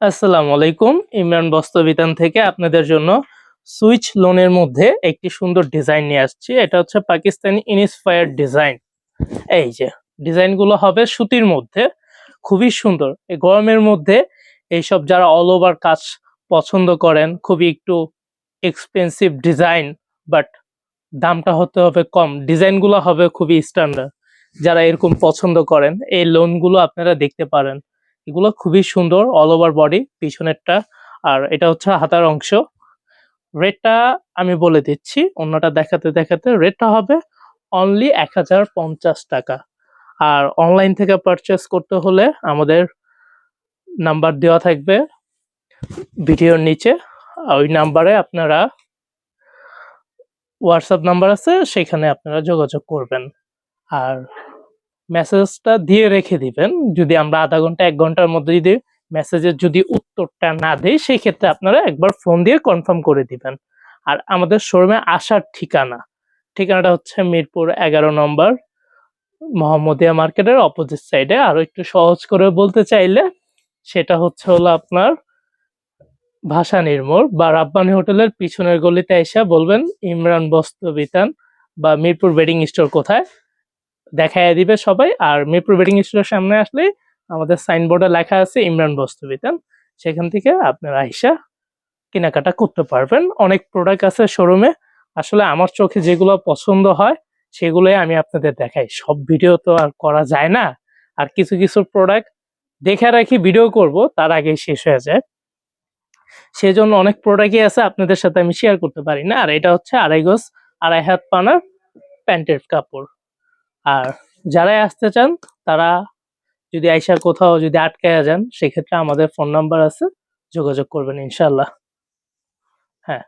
আসসালামু আলাইকুম। ইমরান বস্ত্রবিতান থেকে আপনাদের জন্য সুইচ লোনের মধ্যে একটি সুন্দর ডিজাইন নিয়ে আসছি। এটা হচ্ছে পাকিস্তানি ইন্সপায়ার্ড ডিজাইন। এই যে ডিজাইনগুলো হবে সুতির মধ্যে, খুবই সুন্দর। এই গরমের মধ্যে এইসব যারা অল ওভার কাজ পছন্দ করেন, খুবই একটু এক্সপেন্সিভ ডিজাইন, বাট দামটা হতে হবে কম, ডিজাইনগুলো হবে খুবই স্ট্যান্ডার্ড। যারা এরকম পছন্দ করেন এই লোনগুলো আপনারা দেখতে পারেন। এগুলো খুবই সুন্দর, অল ওভার বডি পিছনেরটা, আর এটা হচ্ছে হাতার অংশ। রেটটা আমি বলে দিচ্ছি, অন্যটা দেখাতে দেখাতে। রেটটা হবে অনলি 1050 টাকা। আর অনলাইন থেকে পারচেস করতে হলে আমাদের নাম্বার দেওয়া থাকবে ভিডিওর নিচে। ওই নাম্বারে আপনারা, হোয়াটসঅ্যাপ নাম্বার আছে, সেখানে আপনারা যোগাযোগ করবেন। আর মেসেজটা দিয়ে রেখে দিবেন। যদি আমরা আধা ঘন্টা 1 ঘন্টার মধ্যে যদি মেসেজের যদি উত্তরটা না দেই, সেই ক্ষেত্রে আপনারা একবার ফোন দিয়ে কনফার্ম করে দিবেন। আর আমাদের শোরুমে আসার ঠিকানাটা হচ্ছে মিরপুর 11 নম্বর, মোহাম্মদিয়া মার্কেটের অপোজিট সাইডে। আরো একটু সহজ করে বলতে চাইলে সেটা হলো আপনার ভাসানীর মোড় বা রাব্বানি হোটেলের পিছনের গলিতে এসে বলবেন ইমরান বস্ত্রবিতান বা মিরপুর বেডিং স্টোর কোথায়, দেখাইয়া দিবে সবাই। আর মিরপুর বেডিং স্টোরের সামনে আসলে আমাদের সাইনবোর্ডে লেখা আছে ইমরান বস্ত্রবিতান, সেখান থেকে আপনারা আইসা কেনাকাটা করতে পারবেন। অনেক প্রোডাক্ট আছে শোরুমে, আসলে আমার চোখে যেগুলো পছন্দ হয় সেগুলোই আমি আপনাদের দেখাই। সব ভিডিও তো আর করা যায় না, আর কিছু কিছু প্রোডাক্ট দেখে রাখি ভিডিও করব, তার আগেই শেষ হয়ে যায়। সেজন্য অনেক প্রোডাক্টই আছে আপনাদের সাথে আমি শেয়ার করতে পারি না। আর এটা হচ্ছে 2.5 গজ 2.5 হাত পানার প্যান্টের কাপড়। আর যারাই আসতে চান তারা যদি আইসা কোথাও যদি আটকায়া যান, সেক্ষেত্রে আমাদের ফোন নাম্বার আছে, যোগাযোগ করবেন ইনশাল্লাহ। হ্যাঁ।